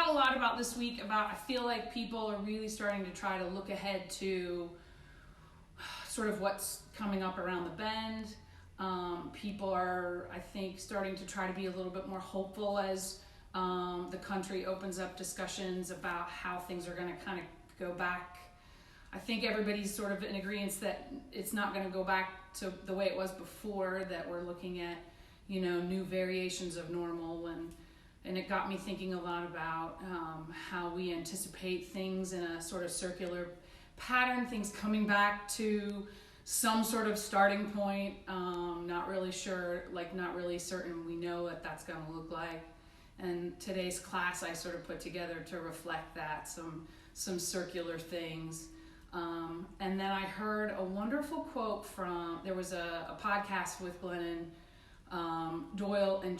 thought a lot about this week I feel like people are really starting to try to look ahead to sort of what's coming up around the bend. People are, I think, starting to try to be a little bit more hopeful as the country opens up discussions about how things are going to kind of go back. I think everybody's sort of in agreement that it's not going to go back to the way it was before, that we're looking at, new variations of normal. And it got me thinking a lot about how we anticipate things in a sort of circular pattern, things coming back to some sort of starting point. Not really sure, not really certain we know what that's going to look like. And today's class I sort of put together to reflect that, some circular things. And then I heard a wonderful quote there was a podcast with Glennon Doyle, and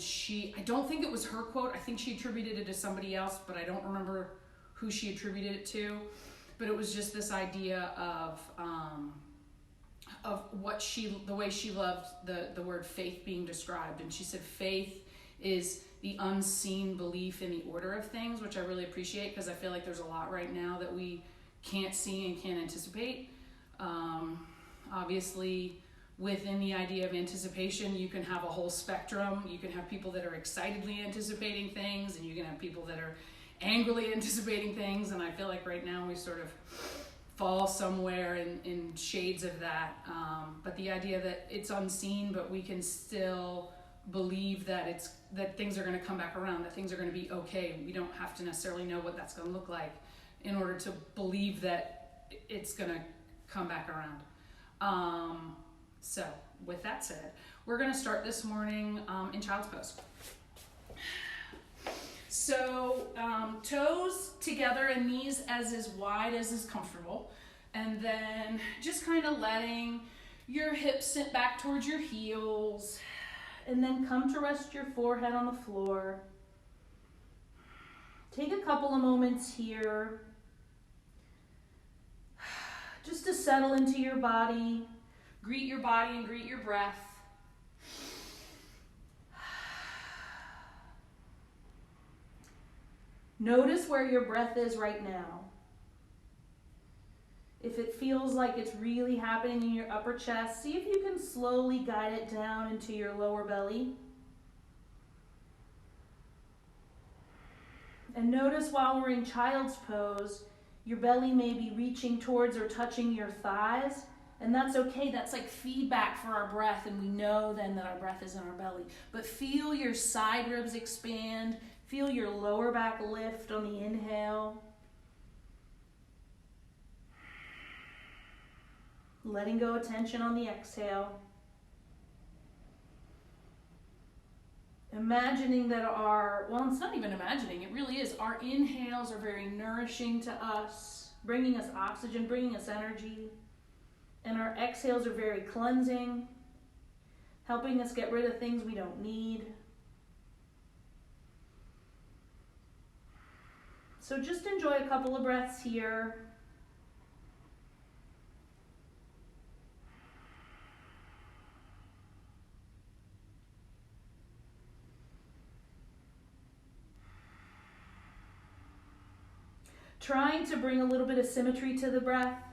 I don't think it was her quote. I think she attributed it to somebody else, but I don't remember who she attributed it to. But it was just this idea of the way she loved the word faith being described. And she said faith is the unseen belief in the order of things, which I really appreciate, because I feel like there's a lot right now that we can't see and can't anticipate. Obviously, within the idea of anticipation, you can have a whole spectrum. You can have people that are excitedly anticipating things, and you can have people that are angrily anticipating things. And I feel like right now we sort of fall somewhere in shades of that. But the idea that it's unseen, but we can still believe that things are going to come back around, that things are going to be okay. We don't have to necessarily know what that's going to look like in order to believe that it's going to come back around. So with that said, we're going to start this morning in child's pose. So toes together and knees as wide as is comfortable. And then just kind of letting your hips sit back towards your heels. And then come to rest your forehead on the floor. Take a couple of moments here just to settle into your body. Greet your body and greet your breath. Notice where your breath is right now. If it feels like it's really happening in your upper chest, see if you can slowly guide it down into your lower belly. And notice while we're in child's pose, your belly may be reaching towards or touching your thighs. And that's okay. That's like feedback for our breath, and we know then that our breath is in our belly. But feel your side ribs expand. Feel your lower back lift on the inhale. Letting go of tension on the exhale. Imagining that it's not even imagining, it really is. Our inhales are very nourishing to us, bringing us oxygen, bringing us energy. And our exhales are very cleansing, helping us get rid of things we don't need. So just enjoy a couple of breaths here. Trying to bring a little bit of symmetry to the breath.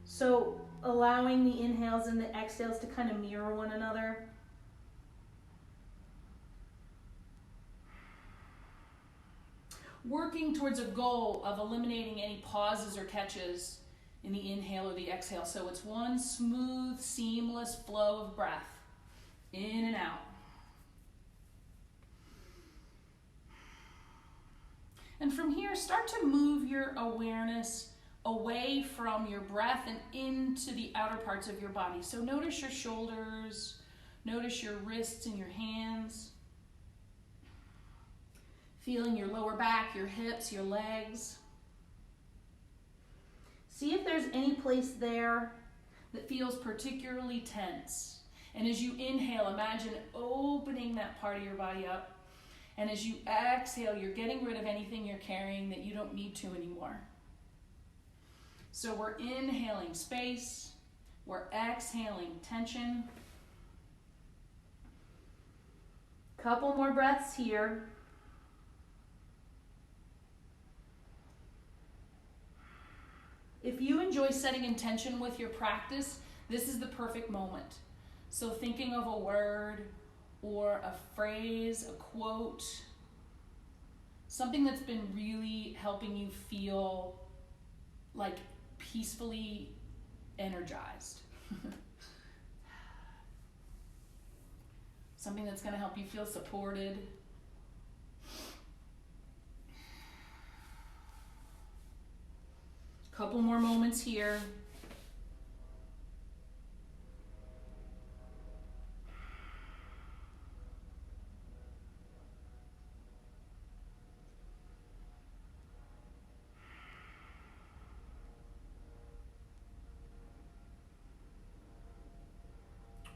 So allowing the inhales and the exhales to kind of mirror one another. Working towards a goal of eliminating any pauses or catches in the inhale or the exhale. So it's one smooth, seamless flow of breath in and out. And from here, start to move your awareness away from your breath and into the outer parts of your body. So notice your shoulders, notice your wrists and your hands. Feeling your lower back, your hips, your legs. See if there's any place there that feels particularly tense. And as you inhale, imagine opening that part of your body up. And as you exhale, you're getting rid of anything you're carrying that you don't need to anymore. So we're inhaling space, we're exhaling tension. Couple more breaths here. If you enjoy setting intention with your practice, this is the perfect moment. So thinking of a word or a phrase, a quote, something that's been really helping you feel like peacefully energized. Something that's going to help you feel supported. Couple more moments here.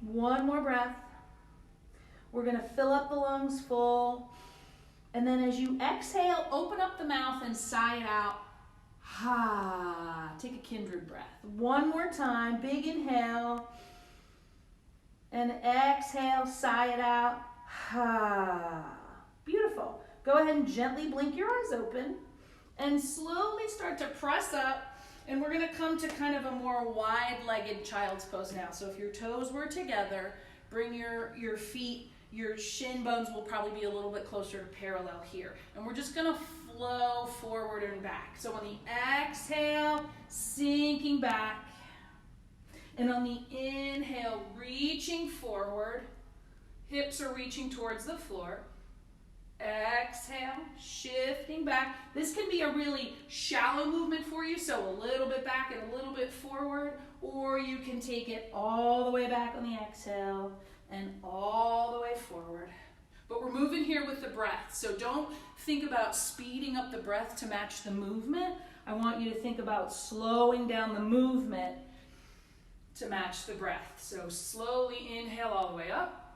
One more breath. We're going to fill up the lungs full. And then as you exhale, open up the mouth and sigh it out. Ha. Take a kindred breath. One more time. Big inhale. And exhale, sigh it out. Ha. Beautiful. Go ahead and gently blink your eyes open. And slowly start to press up. And we're going to come to kind of a more wide-legged child's pose now. So if your toes were together, bring your feet, your shin bones will probably be a little bit closer to parallel here. And we're just going to flow forward and back. So on the exhale, sinking back. And on the inhale, reaching forward. Hips are reaching towards the floor. Exhale, shifting back. This can be a really shallow movement for you, so a little bit back and a little bit forward, or you can take it all the way back on the exhale and all the way forward. But we're moving here with the breath, so don't think about speeding up the breath to match the movement. I want you to think about slowing down the movement to match the breath. So slowly inhale all the way up,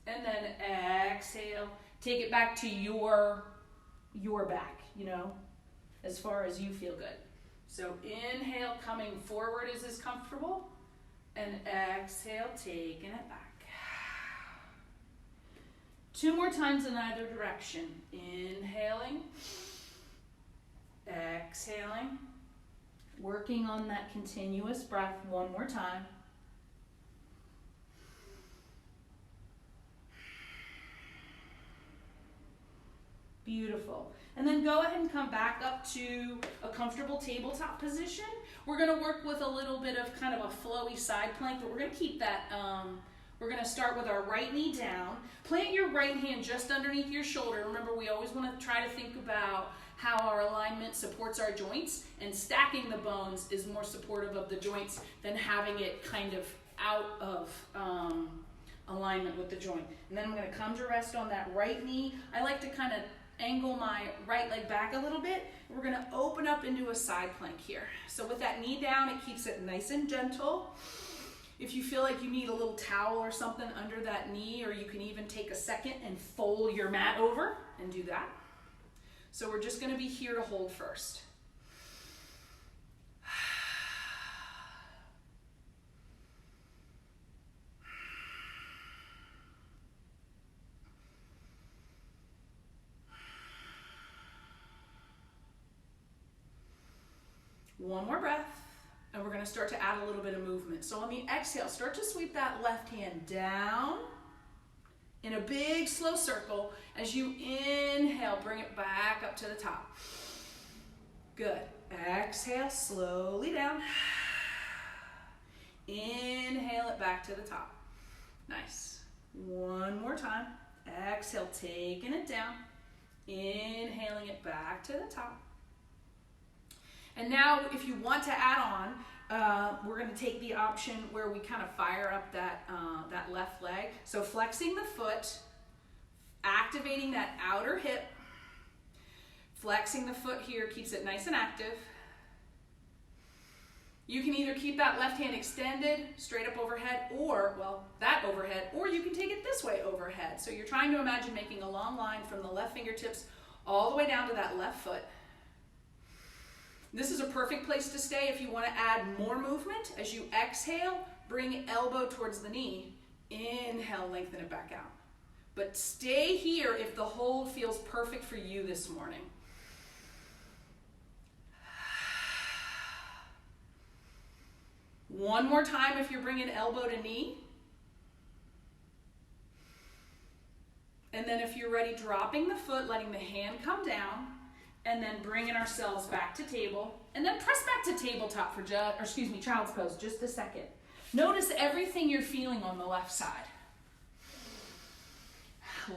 and then exhale. Take it back to your back, as far as you feel good. So inhale, coming forward is comfortable, and exhale, taking it back. 2 more times in either direction. Inhaling, exhaling, working on that continuous breath one more time. Beautiful. And then go ahead and come back up to a comfortable tabletop position. We're going to work with a little bit of kind of a flowy side plank, but we're going to keep that, we're going to start with our right knee down. Plant your right hand just underneath your shoulder. Remember, we always want to try to think about how our alignment supports our joints, and stacking the bones is more supportive of the joints than having it kind of out of alignment with the joint. And then I'm going to come to rest on that right knee. I like to kind of angle my right leg back a little bit. We're going to open up into a side plank here. So with that knee down, it keeps it nice and gentle. If you feel like you need a little towel or something under that knee, or you can even take a second and fold your mat over and do that. So we're just going to be here to hold first. One more breath, and we're going to start to add a little bit of movement. So on the exhale, start to sweep that left hand down in a big slow circle. As you inhale, bring it back up to the top. Good. Exhale, slowly down. Inhale it back to the top. Nice. One more time. Exhale, taking it down. Inhaling it back to the top. And now, if you want to add on, we're going to take the option where we kind of fire up that left leg. So flexing the foot, activating that outer hip, flexing the foot here keeps it nice and active. You can either keep that left hand extended straight up overhead, or, that overhead, or you can take it this way overhead. So you're trying to imagine making a long line from the left fingertips all the way down to that left foot. This is a perfect place to stay if you want to add more movement. As you exhale, bring elbow towards the knee. Inhale, lengthen it back out. But stay here if the hold feels perfect for you this morning. One more time if you're bringing elbow to knee. And then if you're ready, dropping the foot, letting the hand come down, and then bringing ourselves back to table. And then press back to tabletop for child's pose, just a second. Notice everything you're feeling on the left side.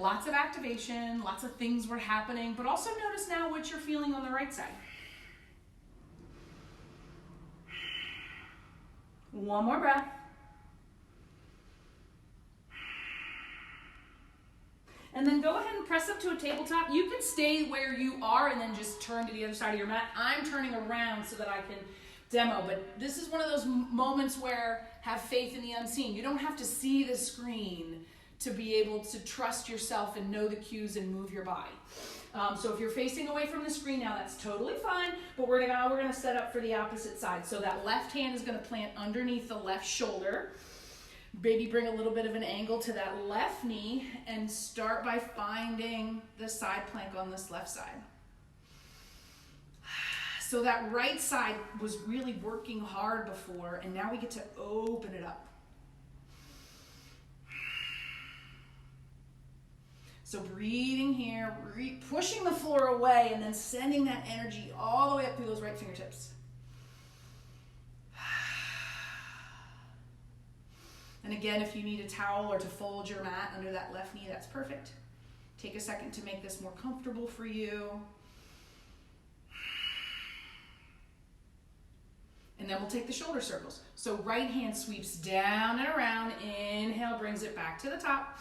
Lots of activation, lots of things were happening, but also notice now what you're feeling on the right side. One more breath. And then go ahead and press up to a tabletop. You can stay where you are and then just turn to the other side of your mat. I'm turning around so that I can demo, but this is one of those moments where have faith in the unseen. You don't have to see the screen to be able to trust yourself and know the cues and move your body. So if you're facing away from the screen now, that's totally fine, but we're gonna set up for the opposite side. So that left hand is gonna plant underneath the left shoulder. Maybe bring a little bit of an angle to that left knee and start by finding the side plank on this left side. So that right side was really working hard before, and now we get to open it up. So breathing here, pushing the floor away, and then sending that energy all the way up through those right fingertips. And again, if you need a towel or to fold your mat under that left knee, that's perfect. Take a second to make this more comfortable for you. And then we'll take the shoulder circles. So right hand sweeps down and around. Inhale, brings it back to the top.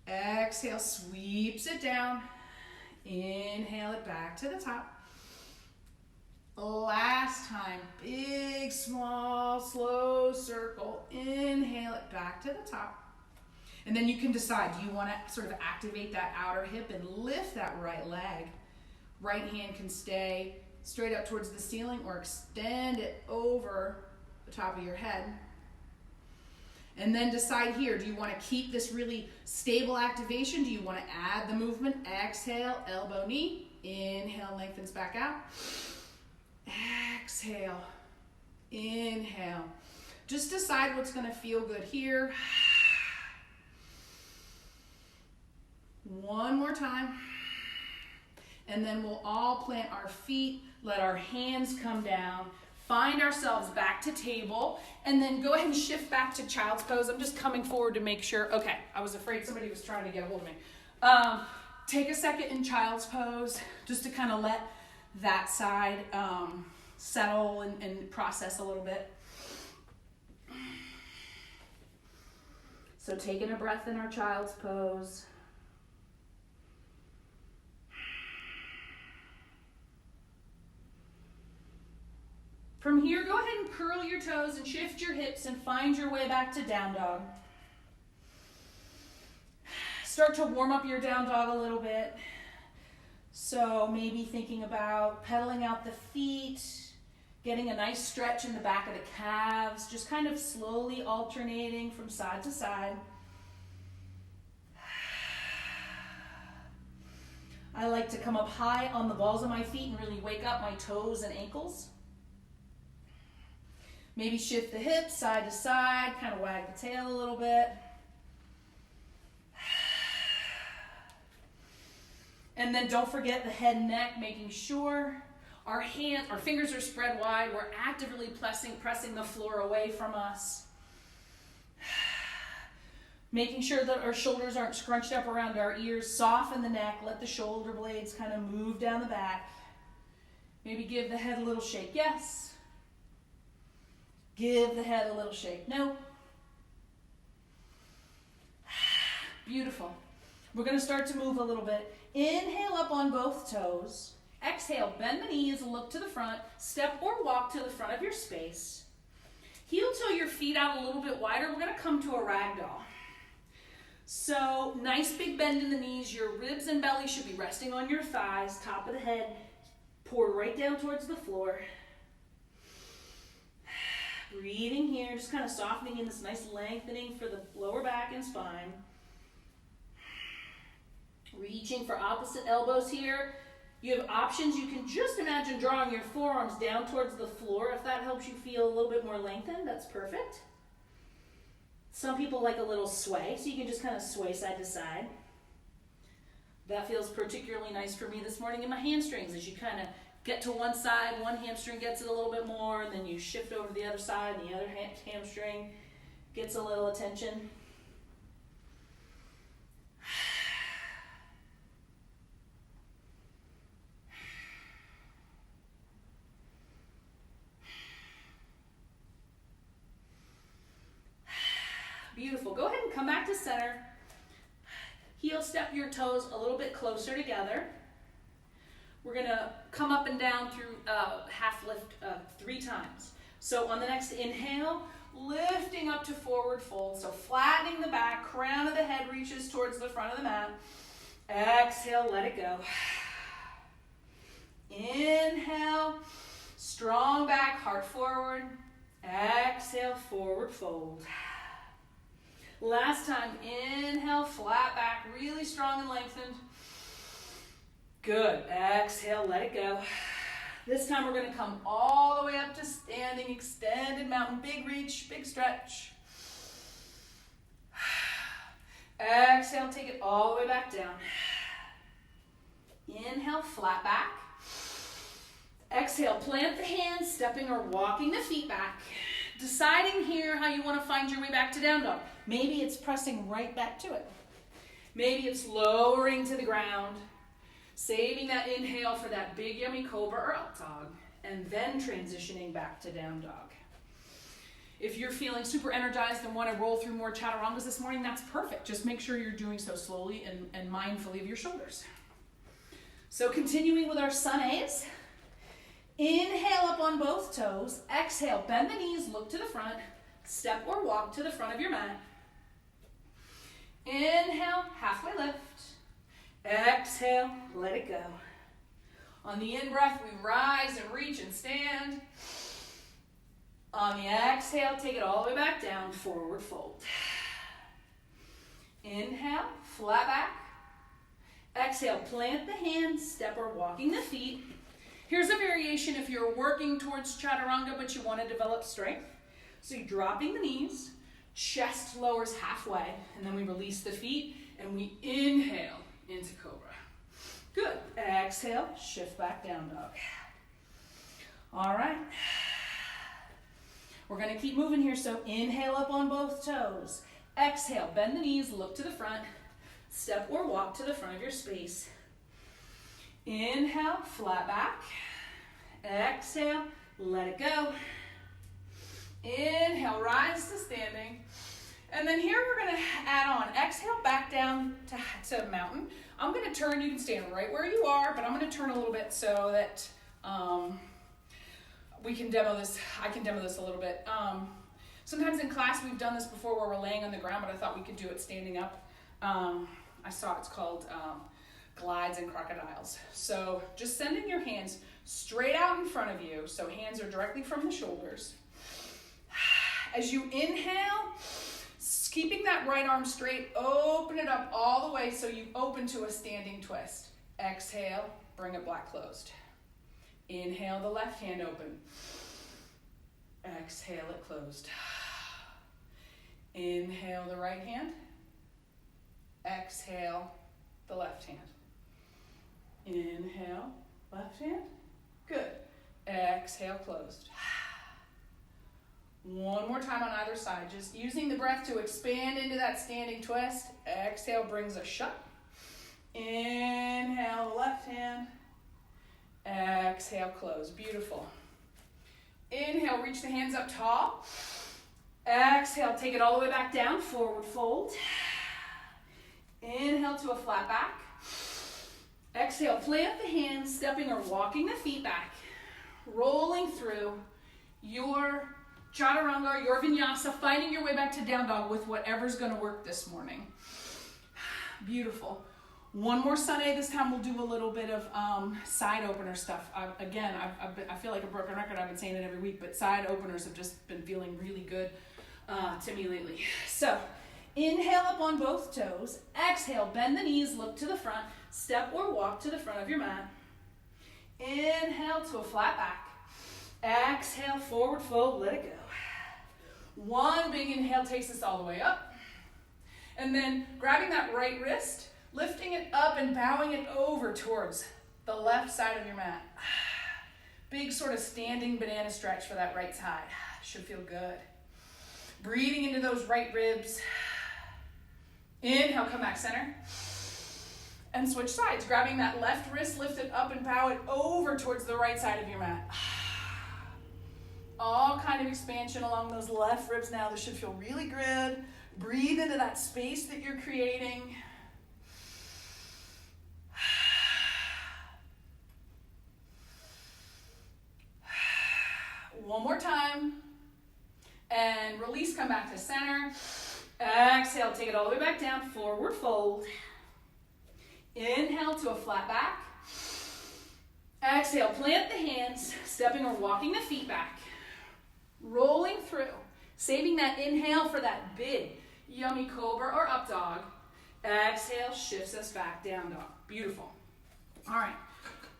Exhale, sweeps it down. Inhale it back to the top. Last time, big, small, slow circle. Inhale it back to the top. And then you can decide, do you want to sort of activate that outer hip and lift that right leg? Right hand can stay straight up towards the ceiling or extend it over the top of your head. And then decide here, do you want to keep this really stable activation? Do you want to add the movement? Exhale, elbow, knee. Inhale, lengthens back out. Exhale, inhale. Just decide what's going to feel good here. One more time. And then we'll all plant our feet, let our hands come down, find ourselves back to table, and then go ahead and shift back to child's pose. I'm just coming forward to make sure. Okay, I was afraid somebody was trying to get a hold of me. Take a second in child's pose just to kind of let that side settle and process a little bit. So taking a breath in our child's pose. From here, go ahead and curl your toes and shift your hips and find your way back to down dog. Start to warm up your down dog a little bit. So maybe thinking about pedaling out the feet, getting a nice stretch in the back of the calves, just kind of slowly alternating from side to side. I like to come up high on the balls of my feet and really wake up my toes and ankles. Maybe shift the hips side to side, kind of wag the tail a little bit. And then don't forget the head and neck, making sure our fingers are spread wide. We're actively pressing the floor away from us. Making sure that our shoulders aren't scrunched up around our ears. Soften the neck, let the shoulder blades kind of move down the back. Maybe give the head a little shake, yes. Give the head a little shake, no. Beautiful. We're going to start to move a little bit. Inhale up on both toes. Exhale, bend the knees, look to the front. Step or walk to the front of your space. Heel toe your feet out a little bit wider. We're going to come to a ragdoll. So nice big bend in the knees. Your ribs and belly should be resting on your thighs. Top of the head poured right down towards the floor. Breathing here, just kind of softening in this nice lengthening for the lower back and spine. Reaching for opposite elbows here. You have options. You can just imagine drawing your forearms down towards the floor. If that helps you feel a little bit more lengthened, that's perfect. Some people like a little sway, so you can just kind of sway side to side. That feels particularly nice for me this morning in my hamstrings as you kind of get to one side, one hamstring gets it a little bit more, and then you shift over to the other side, and the other hamstring gets a little attention. Beautiful. Go ahead and come back to center. Heel step your toes a little bit closer together. We're going to come up and down through half lift 3 times. So on the next inhale, lifting up to forward fold. So flattening the back, crown of the head reaches towards the front of the mat. Exhale, let it go. Inhale, strong back, heart forward. Exhale, forward fold. Last time, inhale, flat back, really strong and lengthened. Good. Exhale, let it go. This time we're going to come all the way up to standing, extended mountain, big reach, big stretch. Exhale, take it all the way back down. Inhale, flat back. Exhale, plant the hands, stepping or walking the feet back. Deciding here how you want to find your way back to down dog. Maybe it's pressing right back to it. Maybe it's lowering to the ground. Saving that inhale for that big yummy cobra or up dog, and then transitioning back to down dog. If you're feeling super energized and want to roll through more chaturangas this morning, that's perfect. Just make sure you're doing so slowly and mindfully of your shoulders. So continuing with our sun A's. Inhale up on both toes. Exhale, bend the knees, look to the front. Step or walk to the front of your mat. Inhale, halfway lift. Exhale, let it go. On the in-breath, we rise and reach and stand. On the exhale, take it all the way back down, forward fold. Inhale, flat back. Exhale, plant the hands, step or walking the feet. Here's a variation if you're working towards chaturanga but you want to develop strength. So you're dropping the knees, chest lowers halfway, and then we release the feet and we inhale into cobra. Good. Exhale, shift back down dog. All right. We're going to keep moving here. So inhale up on both toes. Exhale, bend the knees, look to the front. Step or walk to the front of your space. Inhale, flat back. Exhale, let it go. Inhale, rise to standing. And then here we're going to add on. Exhale, back down to mountain. I'm going to turn. You can stand right where you are, but I'm going to turn a little bit so that we can demo this. I can demo this a little bit. Sometimes in class we've done this before where we're laying on the ground, but I thought we could do it standing up. I saw it's called glides and crocodiles. So just sending your hands straight out in front of you. So hands are directly from the shoulders. As you inhale, keeping that right arm straight, open it up all the way so you open to a standing twist. Exhale, bring it back closed. Inhale the left hand open. Exhale it closed. Inhale the right hand. Exhale the left hand. Inhale, left hand. Good. Exhale, closed. One more time on either side. Just using the breath to expand into that standing twist. Exhale brings us shut. Inhale the left hand. Exhale, close. Beautiful. Inhale, reach the hands up tall. Exhale, take it all the way back down, forward fold. Inhale to a flat back. Exhale, plant the hands, stepping or walking the feet back. Rolling through your chaturanga or your vinyasa, finding your way back to down dog with whatever's going to work this morning. Beautiful. One more Sunday. This time we'll do a little bit of side opener stuff. I feel like a broken record. I've been saying it every week, but side openers have just been feeling really good to me lately. So inhale up on both toes. Exhale, bend the knees, look to the front. Step or walk to the front of your mat. Inhale to a flat back. Exhale, forward fold, let it go. One big inhale takes us all the way up. And then grabbing that right wrist, lifting it up and bowing it over towards the left side of your mat. Big sort of standing banana stretch for that right side. Should feel good. Breathing into those right ribs. Inhale, come back center. And switch sides. Grabbing that left wrist, lift it up and bow it over towards the right side of your mat. All kind of expansion along those left ribs now. This should feel really good. Breathe into that space that you're creating. One more time. And release, come back to center. Exhale, take it all the way back down, forward fold. Inhale to a flat back. Exhale, plant the hands, stepping or walking the feet back. Rolling through, saving that inhale for that big, yummy cobra or up dog. Exhale, shifts us back, down dog. Beautiful. All right,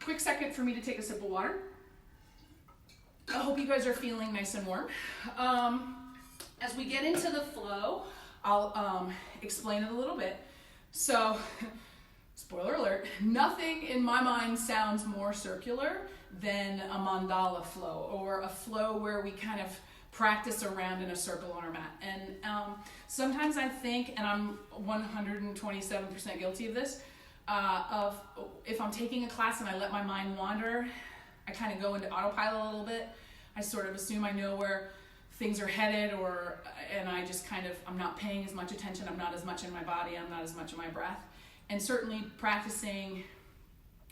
quick second for me to take a sip of water. I hope you guys are feeling nice and warm. As we get into the flow, I'll explain it a little bit. So, spoiler alert, nothing in my mind sounds more circular than a mandala flow, or a flow where we kind of practice around in a circle on our mat. And sometimes I think, and I'm 127% guilty of this, of if I'm taking a class and I let my mind wander, I kind of go into autopilot a little bit. I sort of assume I know where things are headed, and I just kind of, I'm not paying as much attention, I'm not as much in my body, I'm not as much in my breath. And certainly practicing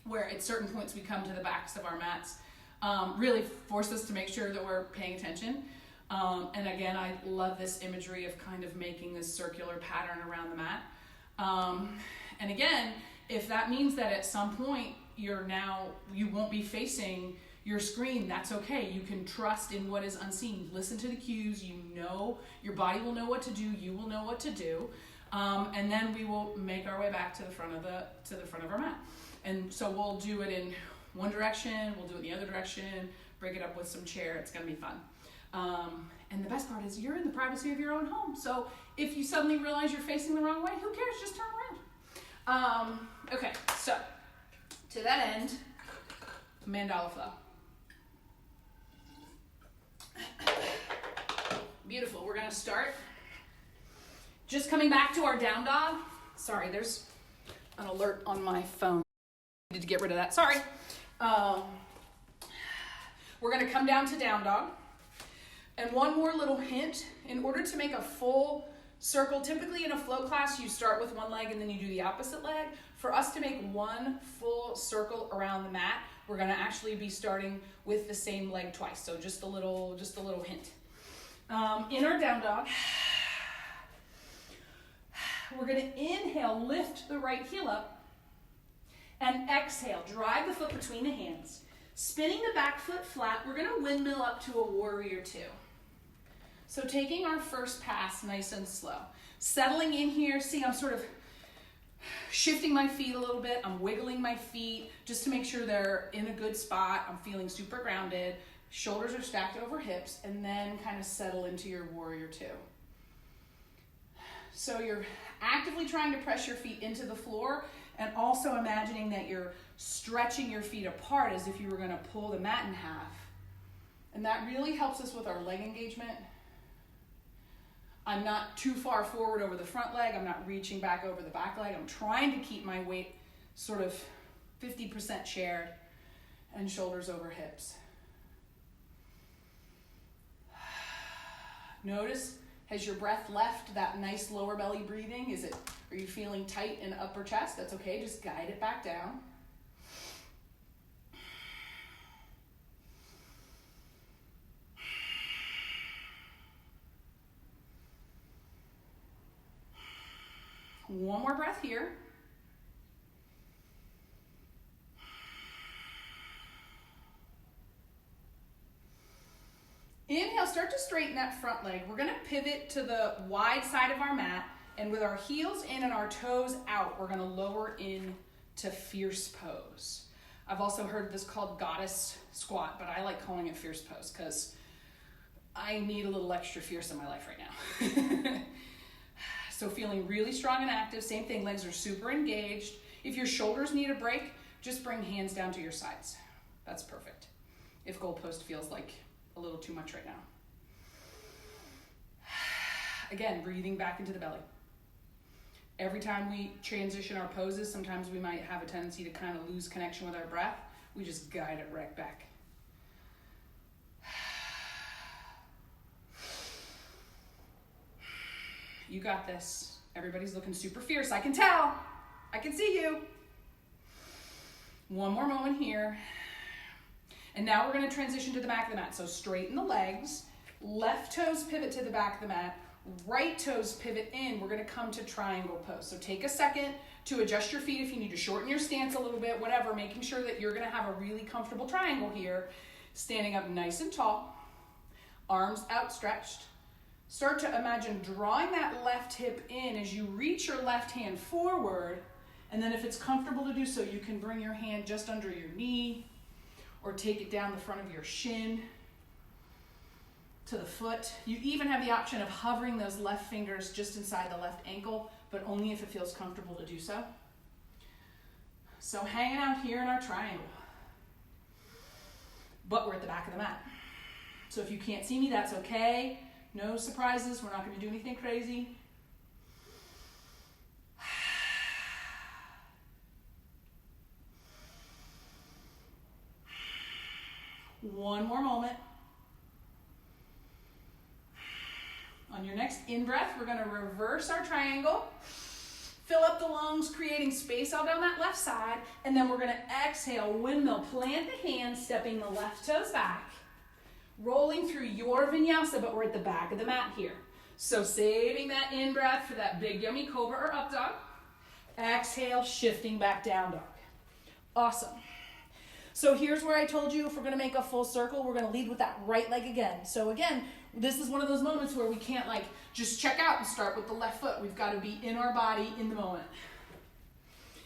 where at certain points we come to the backs of our mats really force us to make sure that we're paying attention. And again, I love this imagery of kind of making this circular pattern around the mat. And again, if that means that at some point you won't be facing your screen, that's okay. You can trust in what is unseen. Listen to the cues. You know, your body will know what to do. You will know what to do. And then we will make our way back to the front of our mat. And so we'll do it in one direction, we'll do it the other direction, break it up with some chair. It's gonna be fun. And the best part is you're in the privacy of your own home. So if you suddenly realize you're facing the wrong way, who cares? Just turn around. Okay, so to that end, mandala flow. Beautiful. We're gonna start just coming back to our down dog. Sorry, there's an alert on my phone. I needed to get rid of that. Sorry. We're gonna come down to down dog. And one more little hint, in order to make a full circle, typically in a flow class, you start with one leg and then you do the opposite leg. For us to make one full circle around the mat, we're gonna actually be starting with the same leg twice. So just a little hint. In our down dog, we're gonna inhale, lift the right heel up, and exhale, drive the foot between the hands. Spinning the back foot flat, we're gonna windmill up to a warrior two. So taking our first pass nice and slow. Settling in here, see I'm sort of shifting my feet a little bit. I'm wiggling my feet just to make sure they're in a good spot. I'm feeling super grounded. Shoulders are stacked over hips, and then kind of settle into your warrior two. So you're actively trying to press your feet into the floor and also imagining that you're stretching your feet apart as if you were going to pull the mat in half. And that really helps us with our leg engagement. I'm not too far forward over the front leg. I'm not reaching back over the back leg. I'm trying to keep my weight sort of 50% shared and shoulders over hips. Notice, has your breath left that nice lower belly breathing? Are you feeling tight in upper chest? That's okay, just guide it back down. One more breath here. Inhale, start to straighten that front leg. We're gonna pivot to the wide side of our mat, and with our heels in and our toes out, we're gonna lower in to fierce pose. I've also heard this called goddess squat, but I like calling it fierce pose because I need a little extra fierce in my life right now. So feeling really strong and active, same thing, legs are super engaged. If your shoulders need a break, just bring hands down to your sides. That's perfect. If goalpost feels like a little too much right now. Again, breathing back into the belly. Every time we transition our poses, sometimes we might have a tendency to kind of lose connection with our breath. We just guide it right back. You got this. Everybody's looking super fierce. I can tell. I can see you. One more moment here. And now we're going to transition to the back of the mat. So straighten the legs. Left toes pivot to the back of the mat. Right toes pivot in. We're going to come to triangle pose. So take a second to adjust your feet if you need to shorten your stance a little bit, whatever, making sure that you're going to have a really comfortable triangle here. Standing up nice and tall. Arms outstretched. Start to imagine drawing that left hip in as you reach your left hand forward. And then if it's comfortable to do so, you can bring your hand just under your knee or take it down the front of your shin to the foot. You even have the option of hovering those left fingers just inside the left ankle, but only if it feels comfortable to do so. So hanging out here in our triangle. But we're at the back of the mat. So if you can't see me, that's okay. No surprises. We're not going to do anything crazy. One more moment. On your next in-breath, we're going to reverse our triangle. Fill up the lungs, creating space out on that left side. And then we're going to exhale, windmill, plant the hands, stepping the left toes back. Rolling through your vinyasa, but we're at the back of the mat here. So saving that in-breath for that big yummy cobra or up dog. Exhale, shifting back down dog. Awesome. So here's where I told you if we're going to make a full circle, we're going to lead with that right leg again. So again, this is one of those moments where we can't like just check out and start with the left foot. We've got to be in our body in the moment.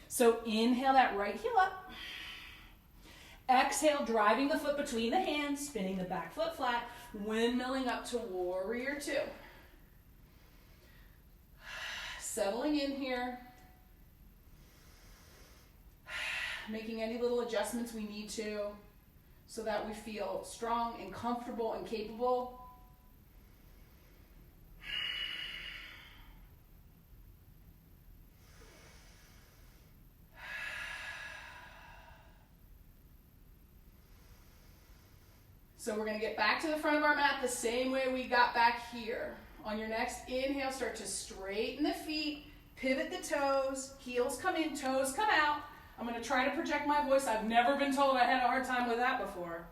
So inhale that right heel up. Exhale, driving the foot between the hands, spinning the back foot flat, windmilling up to warrior two. Settling in here. Making any little adjustments we need to so that we feel strong and comfortable and capable. So we're going to get back to the front of our mat the same way we got back here. On your next inhale, start to straighten the feet, pivot the toes, heels come in, toes come out. I'm going to try to project my voice. I've never been told I had a hard time with that before.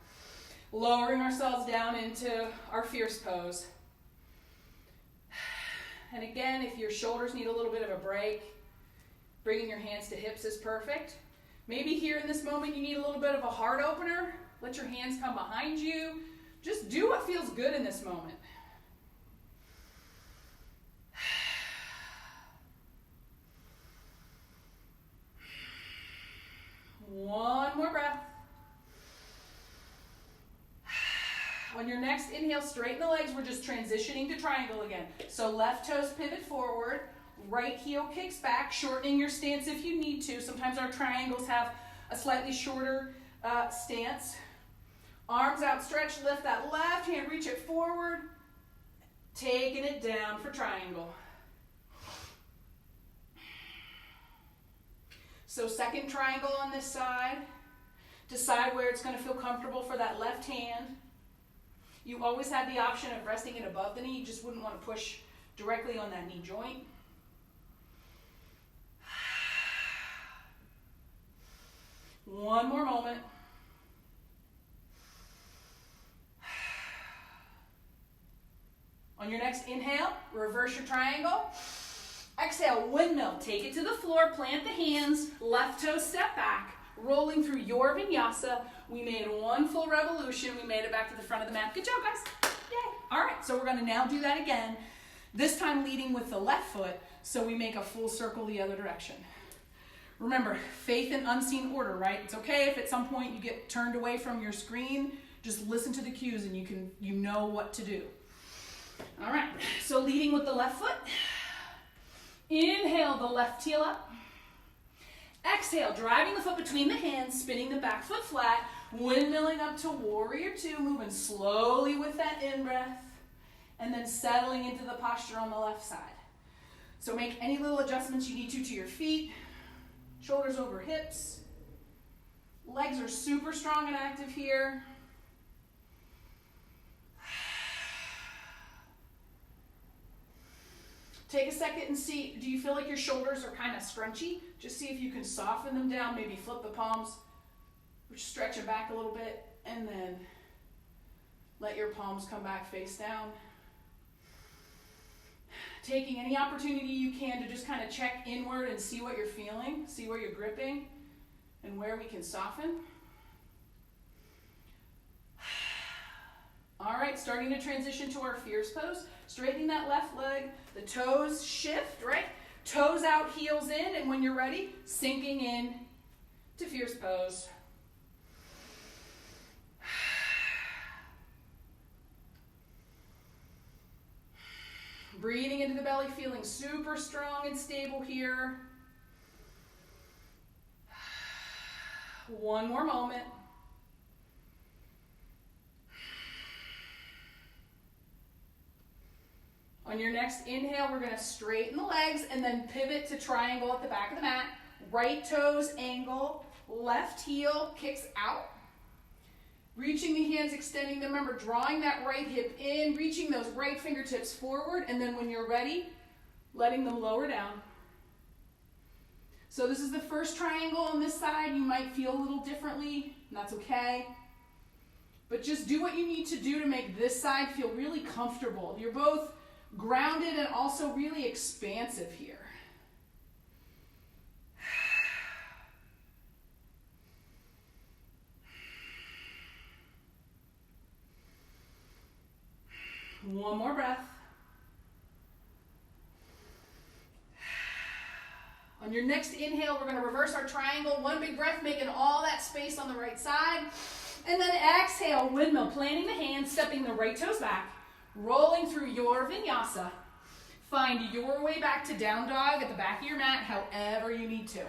Lowering ourselves down into our fierce pose. And again, if your shoulders need a little bit of a break, bringing your hands to hips is perfect. Maybe here in this moment you need a little bit of a heart opener. Let your hands come behind you. Just do what feels good in this moment. One more breath. On your next inhale, straighten the legs. We're just transitioning to triangle again. So left toes pivot forward, right heel kicks back, shortening your stance if you need to. Sometimes our triangles have a slightly shorter stance. Arms outstretched, lift that left hand, reach it forward, taking it down for triangle. So second triangle on this side. Decide where it's going to feel comfortable for that left hand. You always have the option of resting it above the knee. You just wouldn't want to push directly on that knee joint. One more moment. On your next inhale, reverse your triangle. Exhale, windmill, take it to the floor, plant the hands, left toe step back, rolling through your vinyasa. We made one full revolution. We made it back to the front of the mat. Good job, guys. Yay. All right, so we're going to now do that again, this time leading with the left foot, so we make a full circle the other direction. Remember, faith in unseen order, right? It's okay if at some point you get turned away from your screen. Just listen to the cues and you know what to do. All right, so leading with the left foot. Inhale the left heel up. Exhale, driving the foot between the hands, spinning the back foot flat, windmilling up to warrior two, moving slowly with that in-breath, and then settling into the posture on the left side. So make any little adjustments you need to your feet, shoulders over hips. Legs are super strong and active here. Take a second and see, do you feel like your shoulders are kind of scrunchy? Just see if you can soften them down, maybe flip the palms, stretch them back a little bit, and then let your palms come back face down. Taking any opportunity you can to just kind of check inward and see what you're feeling, see where you're gripping, and where we can soften. All right, starting to transition to our fierce pose. Straightening that left leg, the toes shift, right? Toes out, heels in, and when you're ready, sinking in to fierce pose. Breathing into the belly, feeling super strong and stable here. One more moment. On your next inhale, we're going to straighten the legs and then pivot to triangle at the back of the mat. Right toes angle, left heel kicks out. Reaching the hands, extending them. Remember, drawing that right hip in, reaching those right fingertips forward, and then when you're ready, letting them lower down. So this is the first triangle on this side. You might feel a little differently, and that's okay. But just do what you need to do to make this side feel really comfortable. You're both grounded and also really expansive here. One more breath. On your next inhale, we're going to reverse our triangle. One big breath, making all that space on the right side. And then exhale, windmill, planting the hands, stepping the right toes back, rolling through your vinyasa. Find your way back to down dog at the back of your mat, however you need to.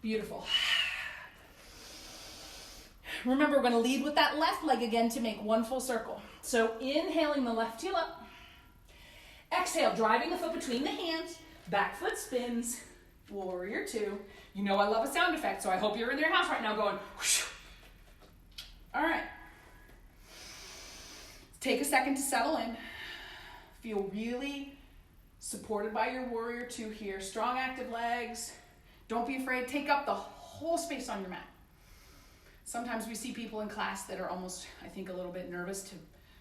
Beautiful. Remember, we're going to lead with that left leg again to make one full circle. So inhaling the left heel up. Exhale, driving the foot between the hands. Back foot spins. Warrior two. You know I love a sound effect, so I hope you're in your house right now going whoosh. All right. Take a second to settle in. Feel really supported by your warrior two here. Strong active legs. Don't be afraid. Take up the whole space on your mat. Sometimes we see people in class that are almost, I think, a little bit nervous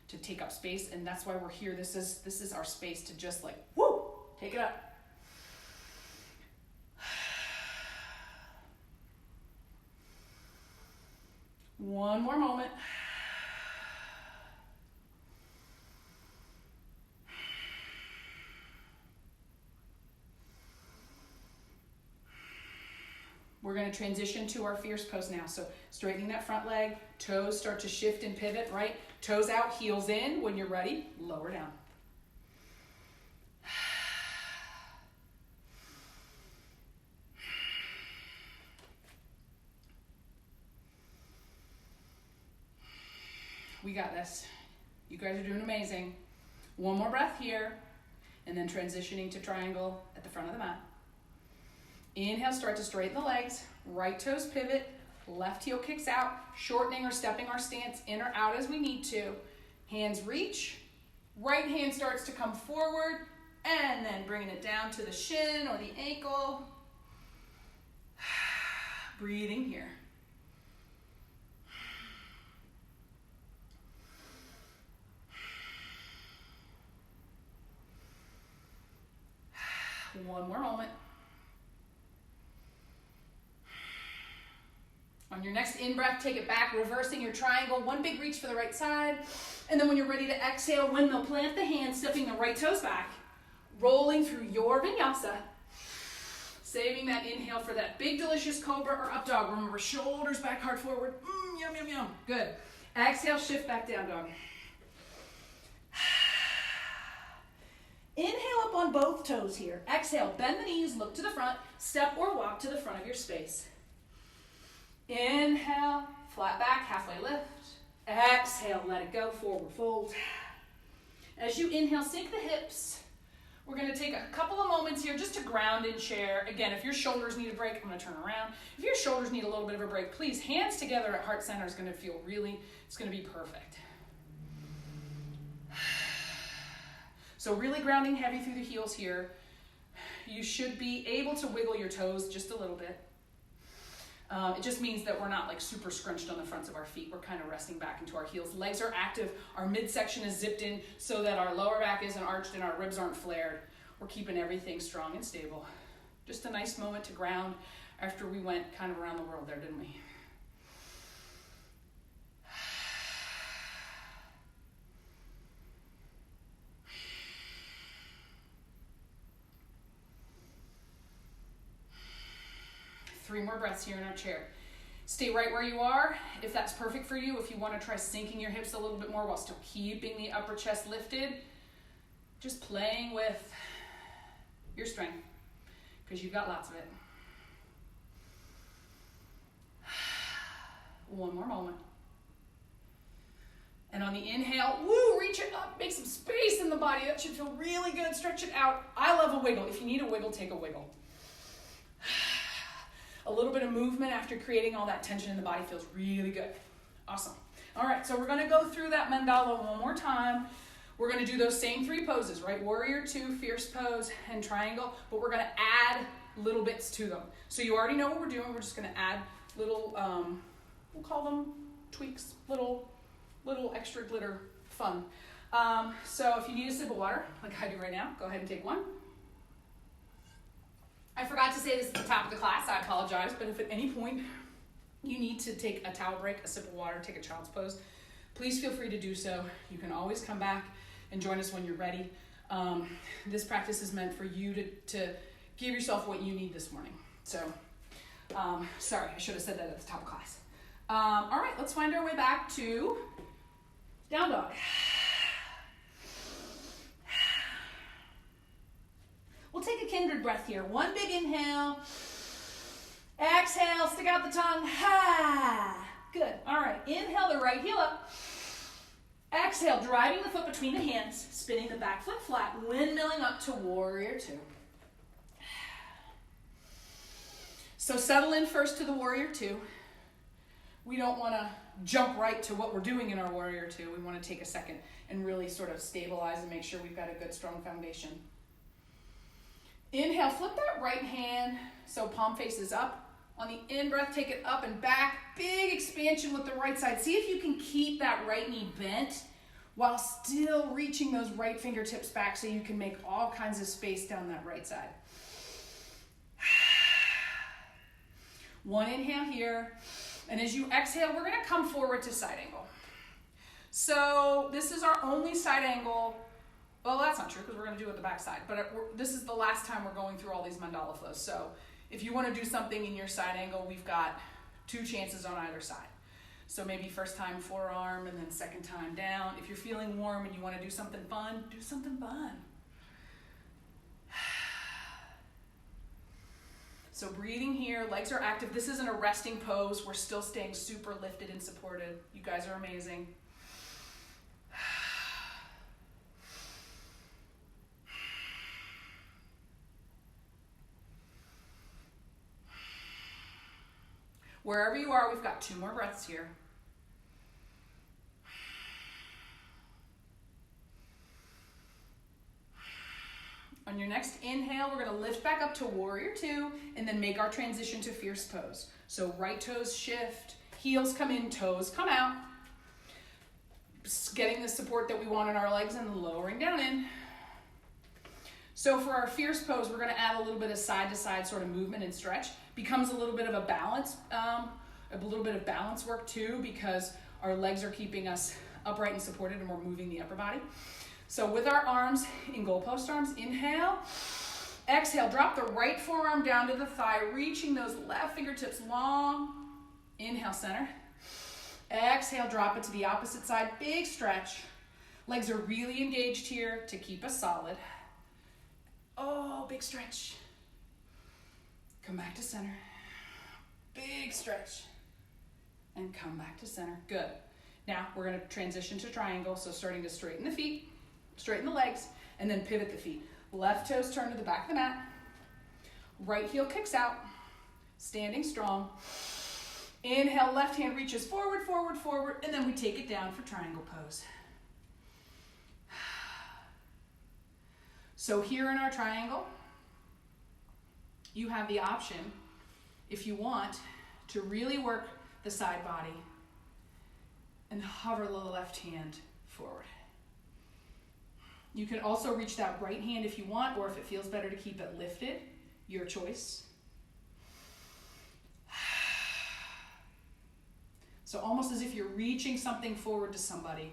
to take up space, and that's why we're here. This is our space to just like, woo, take it up. One more moment. We're going to transition to our fierce pose now. So straightening that front leg, toes start to shift and pivot, right? Toes out, heels in. When you're ready, lower down. We got this. You guys are doing amazing. One more breath here, and then transitioning to triangle at the front of the mat. Inhale, start to straighten the legs. Right toes pivot. Left heel kicks out. Shortening or stepping our stance in or out as we need to. Hands reach. Right hand starts to come forward. And then bringing it down to the shin or the ankle. Breathing here. One more moment. On your next in-breath, take it back, reversing your triangle. One big reach for the right side. And then when you're ready to exhale, windmill, plant the hands, stepping the right toes back. Rolling through your vinyasa. Saving that inhale for that big delicious cobra or up dog. Remember, shoulders back, heart forward. Yum, yum, yum. Good. Exhale, shift back down dog. Inhale up on both toes here. Exhale, bend the knees, look to the front, step or walk to the front of your space. Inhale, flat back, halfway lift. Exhale, let it go, forward fold. As you inhale, sink the hips. We're going to take a couple of moments here just to ground in chair. Again, if your shoulders need a break, I'm going to turn around. If your shoulders need a little bit of a break, please, hands together at heart center is going to feel really, it's going to be perfect. So really grounding heavy through the heels here. You should be able to wiggle your toes just a little bit. It just means that we're not like super scrunched on the fronts of our feet. We're kind of resting back into our heels. Legs are active. Our midsection is zipped in so that our lower back isn't arched and our ribs aren't flared. We're keeping everything strong and stable. Just a nice moment to ground after we went kind of around the world there, didn't we? Three more breaths here in our chair. Stay right where you are if that's perfect for you. If you want to try sinking your hips a little bit more while still keeping the upper chest lifted, just playing with your strength because you've got lots of it. One more moment. And on the inhale, woo, reach it up, make some space in the body. That should feel really good. Stretch it out. I love a wiggle. If you need a wiggle, take a wiggle. A little bit of movement after creating all that tension in the body feels really good. Awesome. All right, so we're going to go through that mandala one more time. We're going to do those same three poses, right? Warrior two, fierce pose, and triangle, but we're going to add little bits to them. So you already know what we're doing. We're just going to add little, we'll call them tweaks, little extra glitter fun. So if you need a sip of water, like I do right now, go ahead and take one. I forgot to say this at the top of the class, I apologize, but if at any point you need to take a towel break, a sip of water, take a child's pose, please feel free to do so. You can always come back and join us when you're ready. This practice is meant for you to give yourself what you need this morning. So, sorry, I should have said that at the top of class. All right, let's find our way back to down dog. We'll take a kindred breath here. One big inhale. Exhale, stick out the tongue. Ha! Good. All right. Inhale the right heel up. Exhale, driving the foot between the hands, spinning the back foot flat, windmilling up to warrior two. So settle in first to the warrior two. We don't want to jump right to what we're doing in our warrior two. We want to take a second and really sort of stabilize and make sure we've got a good, strong foundation. Inhale, flip that right hand so palm faces up. On the in-breath, take it up and back. Big expansion with the right side. See if you can keep that right knee bent while still reaching those right fingertips back so you can make all kinds of space down that right side. One inhale here. And as you exhale, we're going to come forward to side angle. So this is our only side angle. Well, that's not true because we're going to do it the back side. But this is the last time we're going through all these mandala flows. So if you want to do something in your side angle, we've got 2 chances on either side. So maybe first time forearm and then second time down. If you're feeling warm and you want to do something fun, do something fun. So breathing here, legs are active. This isn't a resting pose. We're still staying super lifted and supported. You guys are amazing. Wherever you are, we've got 2 more breaths here. On your next inhale, we're going to lift back up to warrior two and then make our transition to fierce pose. So right toes shift, heels come in, toes come out. Getting the support that we want in our legs and lowering down in. So for our fierce pose, we're going to add a little bit of side to side sort of movement and stretch. Becomes a little bit of a balance, work too, because our legs are keeping us upright and supported and we're moving the upper body. So with our arms in goalpost arms, inhale, Exhale, drop the right forearm down to the thigh, reaching those left fingertips long. Inhale, center. Exhale, drop it to the opposite side. Big stretch. Legs are really engaged here to keep us solid. Oh, big stretch. Come back to center. Big stretch. And come back to center. Good. Now we're going to transition to triangle. So starting to straighten the feet, straighten the legs, and then pivot the feet. Left toes turn to the back of the mat. Right heel kicks out. Standing strong. Inhale, left hand reaches forward, forward, forward, and then we take it down for triangle pose. So here in our triangle, you have the option, if you want, to really work the side body and hover the left hand forward. You can also reach that right hand if you want, or if it feels better to keep it lifted, your choice. So almost as if you're reaching something forward to somebody,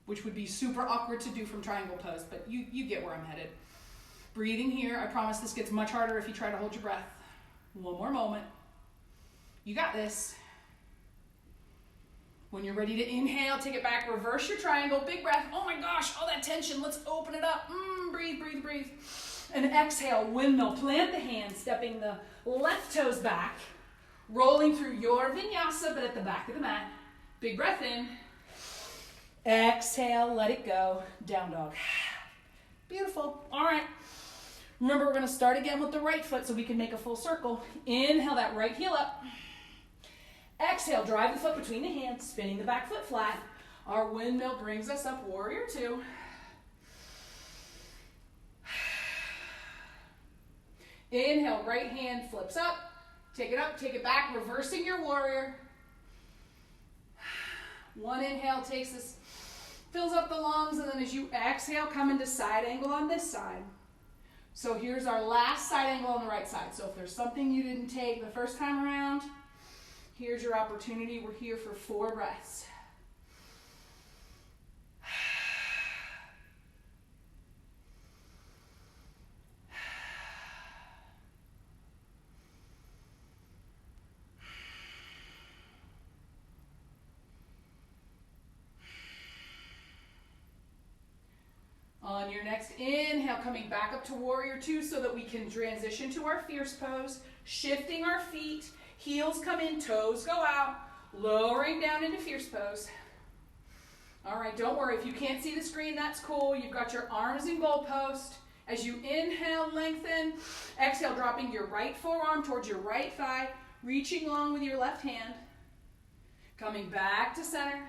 which would be super awkward to do from triangle pose, but you get where I'm headed. Breathing here. I promise this gets much harder if you try to hold your breath. One more moment. You got this. When you're ready to inhale, take it back, reverse your triangle, big breath. Oh my gosh, all that tension. Let's open it up. Breathe, breathe, breathe. And exhale, windmill. Plant the hands, stepping the left toes back, rolling through your vinyasa, but at the back of the mat. Big breath in. Exhale, let it go. Down dog. Beautiful. All right. Remember, we're going to start again with the right foot so we can make a full circle. Inhale that right heel up. Exhale, drive the foot between the hands, spinning the back foot flat. Our windmill brings us up, warrior two. Inhale, right hand flips up. Take it up, take it back, reversing your warrior. One inhale takes us, fills up the lungs, and then as you exhale, come into side angle on this side. So here's our last side angle on the right side. So if there's something you didn't take the first time around, here's your opportunity. We're here for 4 breaths. On your next inhale, coming back up to warrior two so that we can transition to our fierce pose, shifting our feet, heels come in, toes go out, lowering down into fierce pose. All right, don't worry, if you can't see the screen, that's cool. You've got your arms in goalpost. As you inhale, lengthen. Exhale, dropping your right forearm towards your right thigh, reaching long with your left hand. Coming back to center.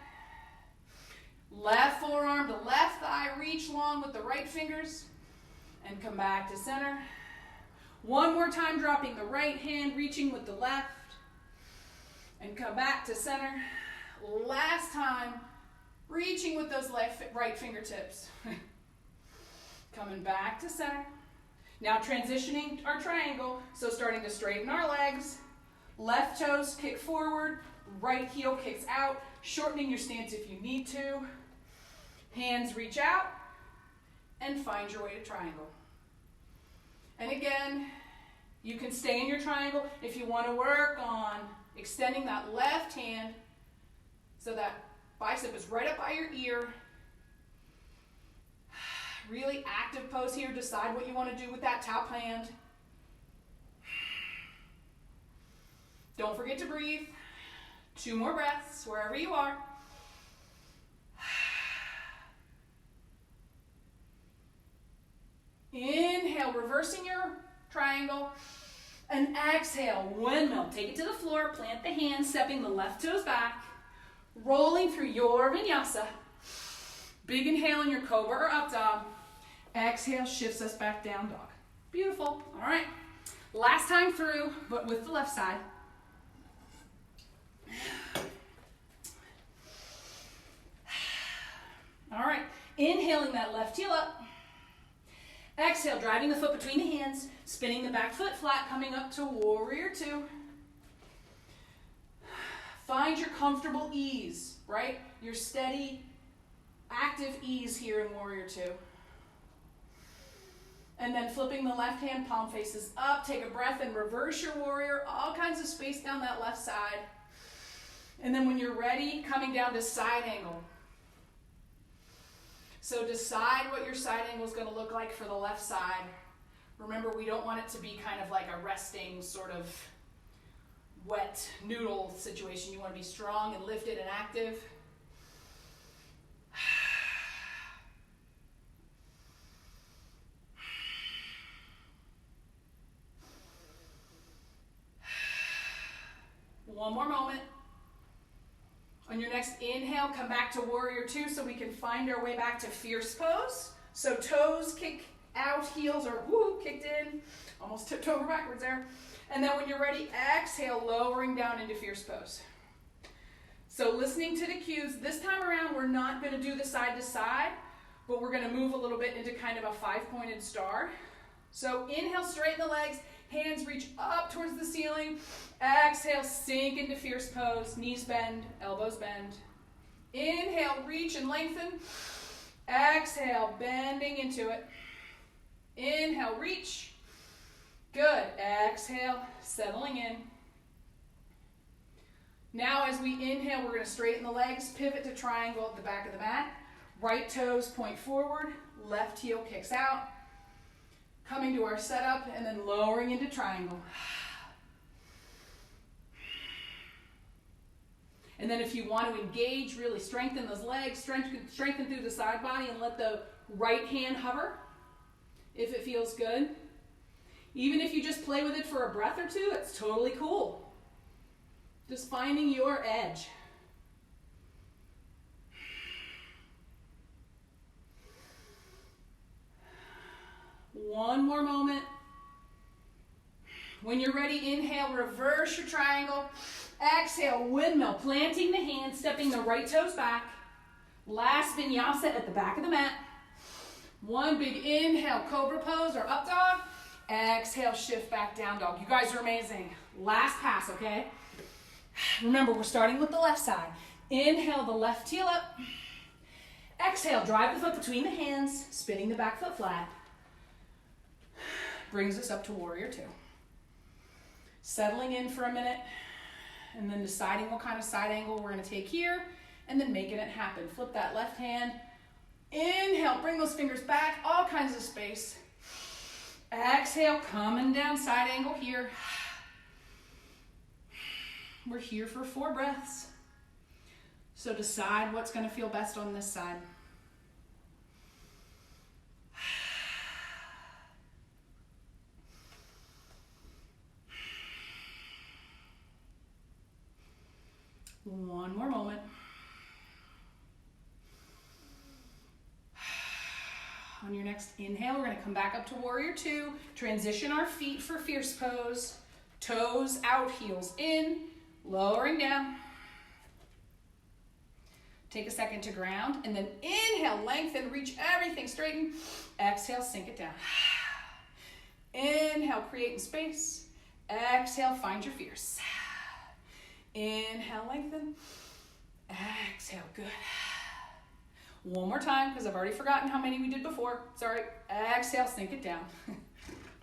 Left forearm to left thigh, reach long with the right fingers, and come back to center. One more time, dropping the right hand, reaching with the left, and come back to center. Last time, reaching with those right fingertips. Coming back to center. Now transitioning our triangle, so starting to straighten our legs. Left toes kick forward, right heel kicks out, shortening your stance if you need to. Hands reach out and find your way to triangle. And again, you can stay in your triangle if you want to work on extending that left hand so that bicep is right up by your ear. Really active pose here. Decide what you want to do with that top hand. Don't forget to breathe. 2 more breaths wherever you are. Inhale, reversing your triangle. And exhale, windmill. Take it to the floor, plant the hands, stepping the left toes back, rolling through your vinyasa. Big inhale in your cobra or up dog. Exhale shifts us back down dog. Beautiful. All right. Last time through, but with the left side. All right. Inhaling that left heel up. Exhale, driving the foot between the hands, spinning the back foot flat, coming up to warrior two. Find your comfortable ease, right? Your steady, active ease here in warrior two. And then flipping the left hand, palm faces up. Take a breath and reverse your warrior. All kinds of space down that left side. And then when you're ready, coming down to side angle. So decide what your side angle is going to look like for the left side. Remember, we don't want it to be kind of like a resting sort of wet noodle situation. You want to be strong and lifted and active. One more moment. On your next inhale, come back to warrior two so we can find our way back to fierce pose. So toes kick out, heels are kicked in. Almost tipped over backwards there. And then when you're ready, exhale, lowering down into fierce pose. So listening to the cues. This time around, we're not going to do the side to side, but we're going to move a little bit into kind of a 5-pointed star. So inhale, straighten the legs. Hands reach up towards the ceiling. Exhale, sink into fierce pose. Knees bend, elbows bend. Inhale, reach and lengthen. Exhale, bending into it. Inhale, reach. Good. Exhale, settling in. Now as we inhale, we're going to straighten the legs, pivot to triangle at the back of the mat. Right toes point forward, left heel kicks out. Coming to our setup and then lowering into triangle. And then if you want to engage, really strengthen those legs, strengthen through the side body and let the right hand hover if it feels good. Even if you just play with it for a breath or two, it's totally cool. Just finding your edge. One more moment. When you're ready, inhale, reverse your triangle. Exhale, windmill, planting the hands, stepping the right toes back. Last vinyasa at the back of the mat. One big inhale, cobra pose or up dog. Exhale, shift back, down dog. You guys are amazing. Last pass, okay? Remember, we're starting with the left side. Inhale, the left heel up. Exhale, drive the foot between the hands, spinning the back foot flat. Brings us up to warrior two. Settling in for a minute, and then deciding what kind of side angle we're going to take here, and then making it happen. Flip that left hand. Inhale, bring those fingers back, all kinds of space. Exhale, coming down, side angle here. We're here for 4 breaths. So decide what's going to feel best on this side. One more moment. On your next inhale, we're going to come back up to warrior two. Transition our feet for fierce pose. Toes out, heels in, lowering down. Take a second to ground, and then inhale, lengthen, reach everything, straighten. Exhale, sink it down. Inhale, creating space. Exhale, find your fierce. Inhale, lengthen. Exhale, good. One more time, because I've already forgotten how many we did before. Sorry. Exhale, sink it down.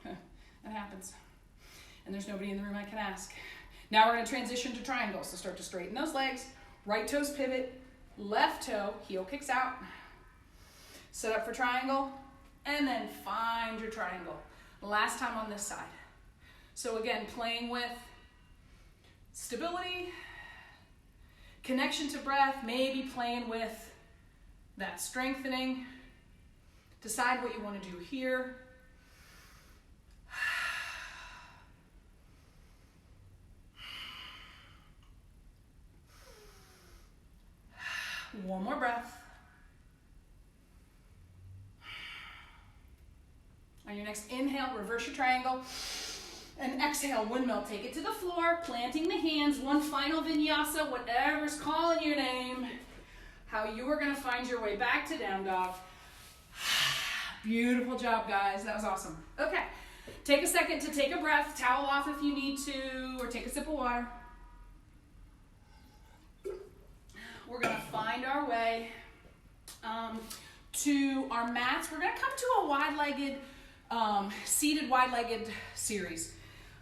That happens. And there's nobody in the room I can ask. Now we're going to transition to triangles. So start to straighten those legs. Right toes pivot. Left toe, heel kicks out. Set up for triangle. And then find your triangle. Last time on this side. So again, playing with stability, connection to breath, maybe playing with that strengthening. Decide what you want to do here. One more breath. On your next inhale, reverse your triangle. And exhale, windmill, take it to the floor, planting the hands, one final vinyasa, whatever's calling your name. How you are going to find your way back to down dog. Beautiful job, guys. That was awesome. Okay, take a second to take a breath, towel off if you need to, or take a sip of water. We're going to find our way to our mats. We're going to come to a wide-legged Seated wide-legged series.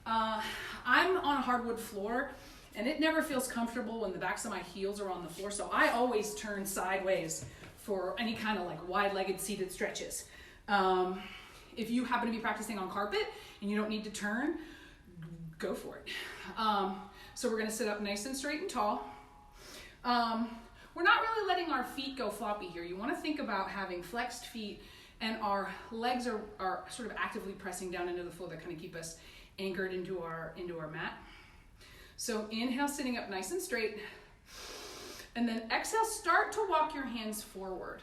I'm on a hardwood floor, and it never feels comfortable when the backs of my heels are on the floor, so I always turn sideways for any kind of like wide-legged seated stretches. If you happen to be practicing on carpet and you don't need to turn, go for it. So we're gonna sit up nice and straight and tall. We're not really letting our feet go floppy here. You wanna think about having flexed feet and our legs are sort of actively pressing down into the floor that kind of keep us anchored into our mat. So inhale, sitting up nice and straight. And then exhale, start to walk your hands forward.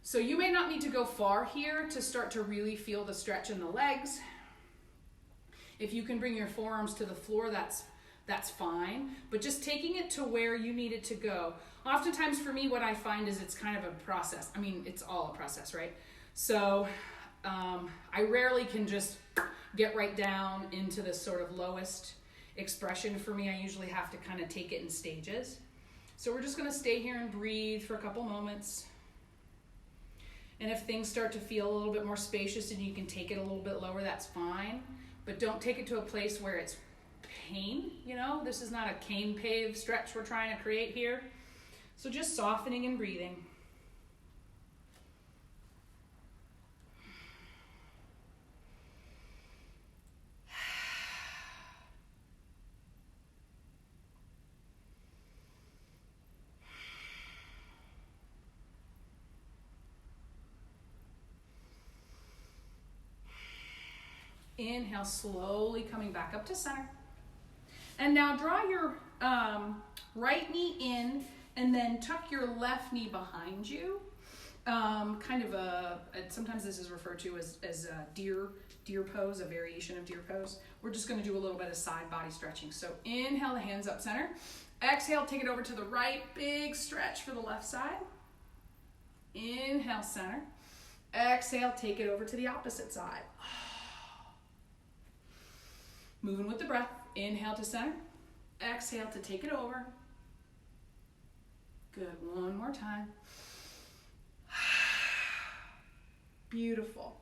So you may not need to go far here to start to really feel the stretch in the legs. If you can bring your forearms to the floor, that's fine. But just taking it to where you need it to go. Oftentimes for me, what I find is it's kind of a process. I mean, it's all a process, right? So I rarely can just get right down into the sort of lowest expression. For me, I usually have to kind of take it in stages. So we're just gonna stay here and breathe for a couple moments. And if things start to feel a little bit more spacious and you can take it a little bit lower, that's fine. But don't take it to a place where it's pain, you know? This is not a cane pave stretch we're trying to create here. So just softening and breathing. Inhale, slowly coming back up to center. And now draw your right knee in and then tuck your left knee behind you. Sometimes this is referred to as a deer pose, a variation of deer pose. We're just gonna do a little bit of side body stretching. So inhale, the hands up center. Exhale, take it over to the right, big stretch for the left side. Inhale, center. Exhale, take it over to the opposite side. Moving with the breath. Inhale to center. Exhale to take it over. Good. One more time. Beautiful.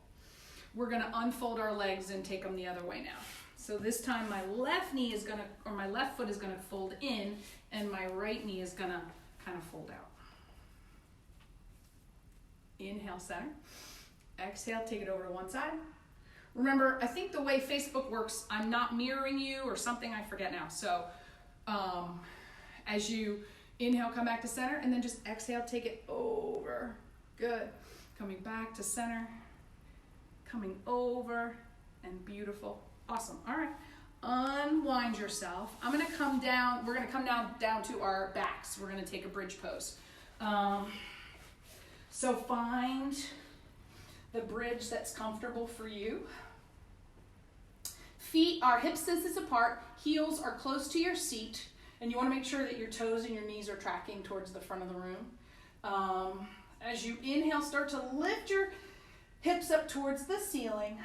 We're going to unfold our legs and take them the other way now. So this time my left knee is going to, or my left foot is going to fold in, and my right knee is going to kind of fold out. Inhale, center. Exhale, take it over to one side. Remember, I think the way Facebook works, I'm not mirroring you or something, I forget now. So as you inhale, come back to center, and then just exhale, take it over. Good. Coming back to center, coming over, and beautiful. Awesome. All right. Unwind yourself. I'm going to come down. We're going to come down to our backs. We're going to take a bridge pose. So find the bridge that's comfortable for you. Feet are hip distance apart, heels are close to your seat, and you want to make sure that your toes and your knees are tracking towards the front of the room. As you inhale, start to lift your hips up towards the ceiling,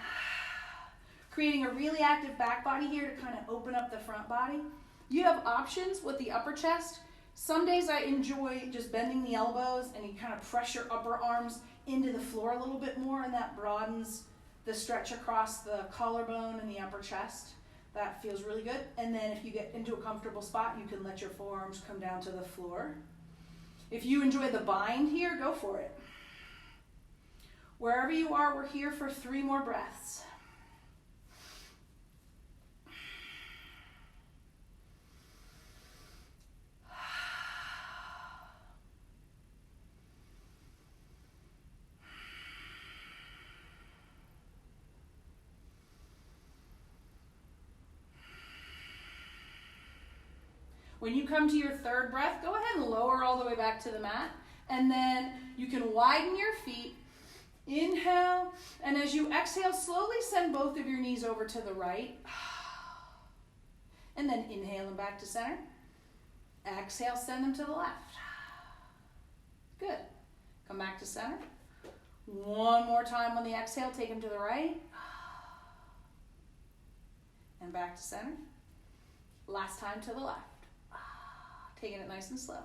creating a really active back body here to kind of open up the front body. You have options with the upper chest. Some days I enjoy just bending the elbows and you kind of press your upper arms into the floor a little bit more, and that broadens the stretch across the collarbone and the upper chest. That feels really good. And then if you get into a comfortable spot, you can let your forearms come down to the floor. If you enjoy the bind here, go for it. Wherever you are, we're here for 3 more breaths. When you come to your third breath, go ahead and lower all the way back to the mat. And then you can widen your feet. Inhale. And as you exhale, slowly send both of your knees over to the right. And then inhale them back to center. Exhale, send them to the left. Good. Come back to center. One more time on the exhale, take them to the right. And back to center. Last time to the left. Taking it nice and slow.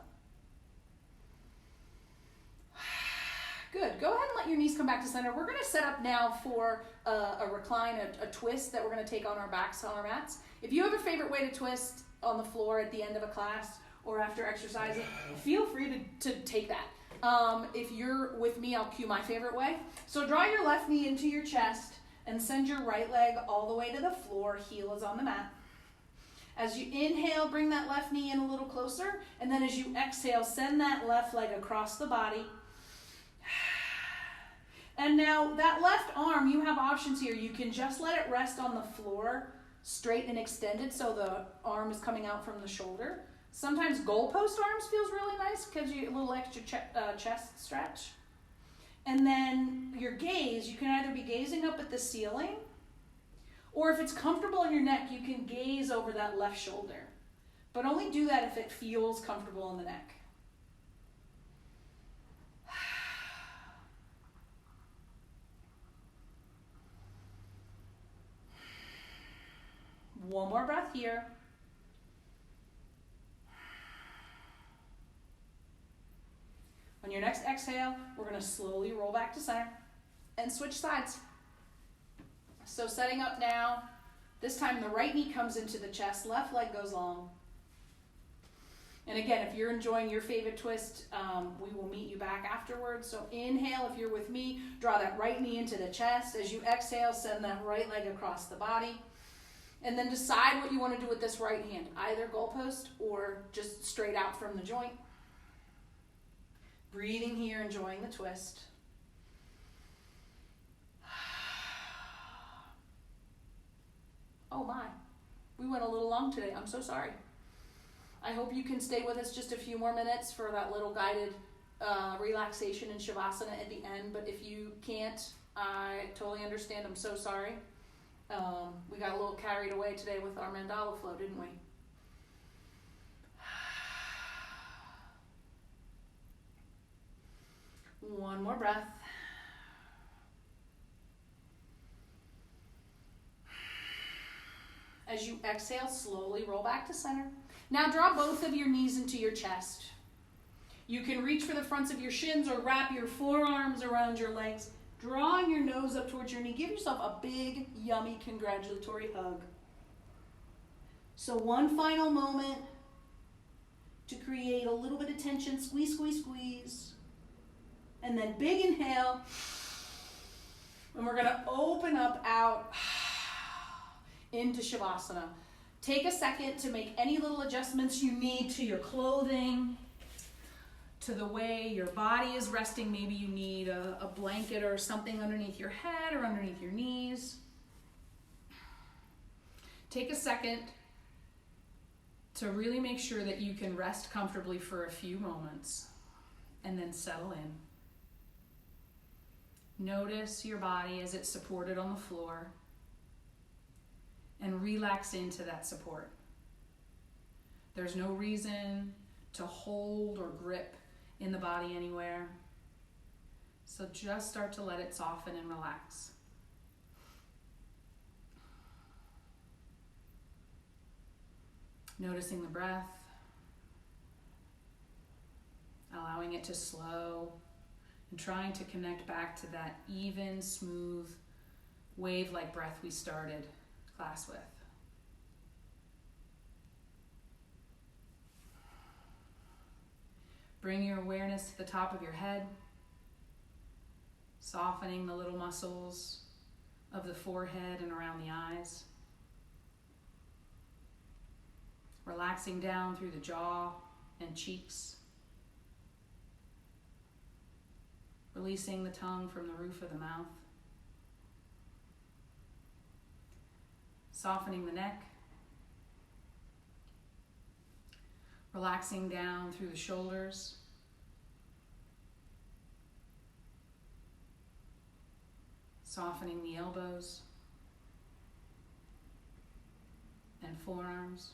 Good. Go ahead and let your knees come back to center. We're going to set up now for a recline, a twist that we're going to take on our backs, on our mats. If you have a favorite way to twist on the floor at the end of a class or after exercising, feel free to take that. If you're with me, I'll cue my favorite way. So draw your left knee into your chest and send your right leg all the way to the floor. Heel is on the mat. As you inhale, bring that left knee in a little closer. And then as you exhale, send that left leg across the body. And now that left arm, you have options here. You can just let it rest on the floor, straight and extended, so the arm is coming out from the shoulder. Sometimes goalpost arms feels really nice, gives you a little extra chest stretch. And then your gaze, you can either be gazing up at the ceiling, or if it's comfortable in your neck, you can gaze over that left shoulder. But only do that if it feels comfortable in the neck. One more breath here. On your next exhale, we're going to slowly roll back to center and switch sides. So setting up now, this time the right knee comes into the chest, left leg goes long. And again, if you're enjoying your favorite twist, we will meet you back afterwards. So inhale, if you're with me, draw that right knee into the chest. As you exhale, send that right leg across the body. And then decide what you want to do with this right hand, either goalpost or just straight out from the joint. Breathing here, enjoying the twist. Oh my, we went a little long today. I'm so sorry. I hope you can stay with us just a few more minutes for that little guided relaxation in Shavasana at the end. But if you can't, I totally understand. I'm so sorry. We got a little carried away today with our mandala flow, didn't we? One more breath. As you exhale, slowly roll back to center. Now draw both of your knees into your chest. You can reach for the fronts of your shins or wrap your forearms around your legs, drawing your nose up towards your knee. Give yourself a big, yummy, congratulatory hug. So one final moment to create a little bit of tension. Squeeze, squeeze, squeeze. And then big inhale. And we're going to open up out into Shavasana. Take a second to make any little adjustments you need to your clothing, to the way your body is resting. Maybe you need a blanket or something underneath your head or underneath your knees. Take a second to really make sure that you can rest comfortably for a few moments and then settle in. Notice your body as it's supported on the floor and relax into that support. There's no reason to hold or grip in the body anywhere. So just start to let it soften and relax. Noticing the breath, allowing it to slow, and trying to connect back to that even, smooth, wave-like breath we started class with. Bring your awareness to the top of your head, softening the little muscles of the forehead and around the eyes. Relaxing down through the jaw and cheeks. Releasing the tongue from the roof of the mouth. Softening the neck. Relaxing down through the shoulders. Softening the elbows and forearms.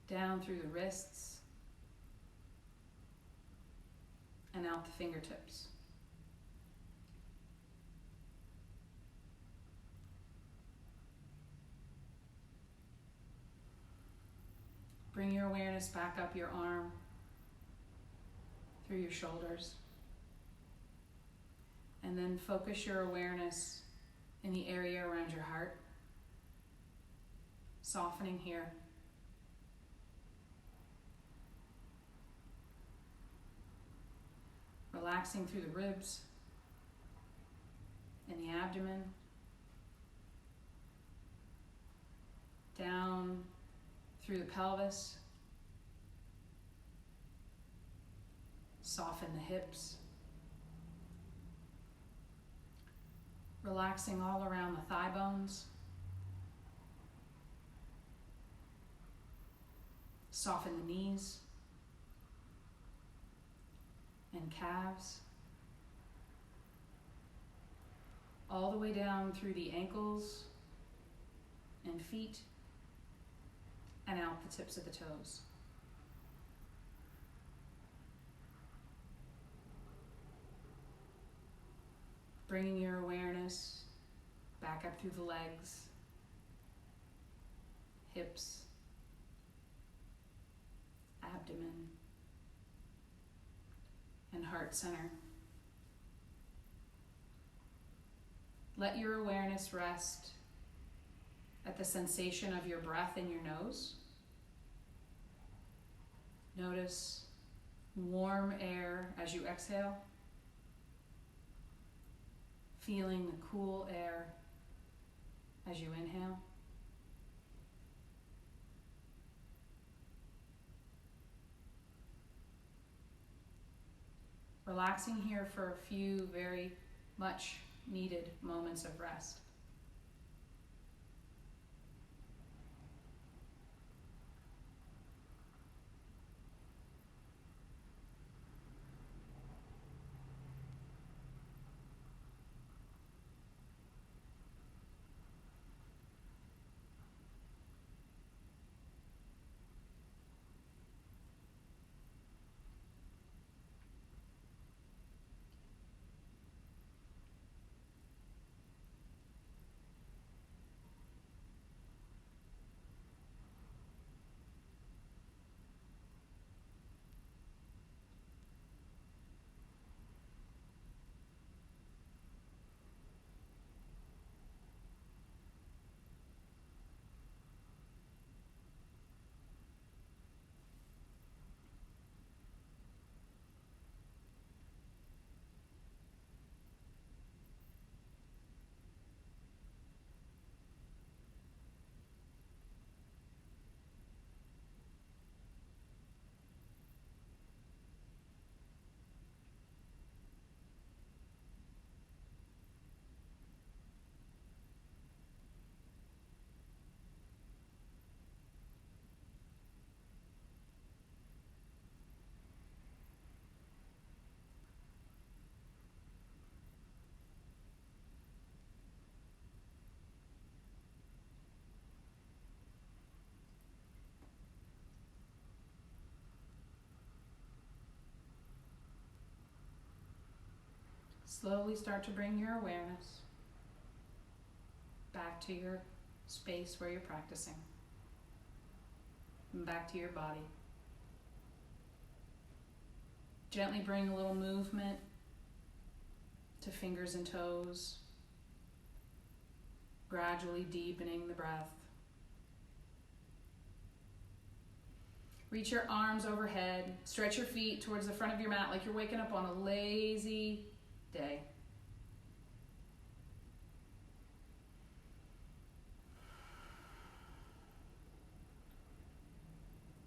Down through the wrists and out the fingertips. Bring your awareness back up your arm through your shoulders. And then focus your awareness in the area around your heart. Softening here. Relaxing through the ribs and the abdomen. Down through the pelvis. Soften the hips. Relaxing all around the thigh bones. Soften the knees and calves. All the way down through the ankles and feet and out the tips of the toes. Bringing your awareness back up through the legs, hips, abdomen, and heart center. Let your awareness rest at the sensation of your breath in your nose. Notice warm air as you exhale. Feeling the cool air as you inhale. Relaxing here for a few very much needed moments of rest. Slowly start to bring your awareness back to your space where you're practicing, and back to your body. Gently bring a little movement to fingers and toes, gradually deepening the breath. Reach your arms overhead, stretch your feet towards the front of your mat like you're waking up on a lazy day.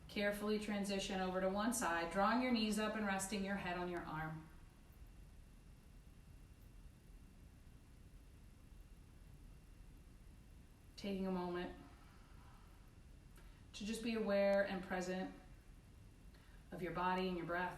Carefully transition over to one side, drawing your knees up and resting your head on your arm. Taking a moment to just be aware and present of your body and your breath.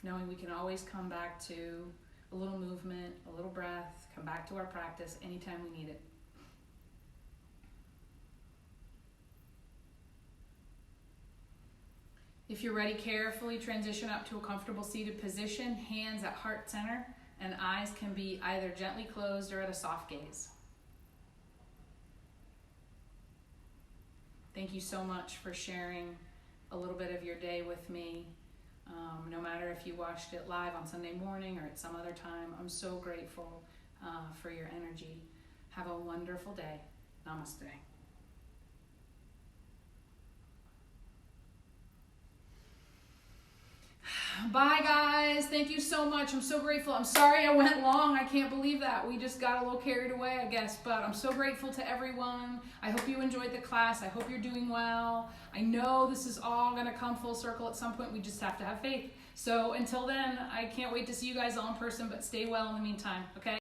Knowing we can always come back to a little movement, a little breath, come back to our practice anytime we need it. If you're ready, carefully transition up to a comfortable seated position, hands at heart center, and eyes can be either gently closed or at a soft gaze. Thank you so much for sharing a little bit of your day with me. No matter if you watched it live on Sunday morning or at some other time, I'm so grateful for your energy. Have a wonderful day. Namaste. Bye, guys. Thank you so much. I'm so grateful. I'm sorry I went long. I can't believe that. We just got a little carried away, I guess. But I'm so grateful to everyone. I hope you enjoyed the class. I hope you're doing well. I know this is all going to come full circle at some point. We just have to have faith. So until then, I can't wait to see you guys all in person, but stay well in the meantime, okay?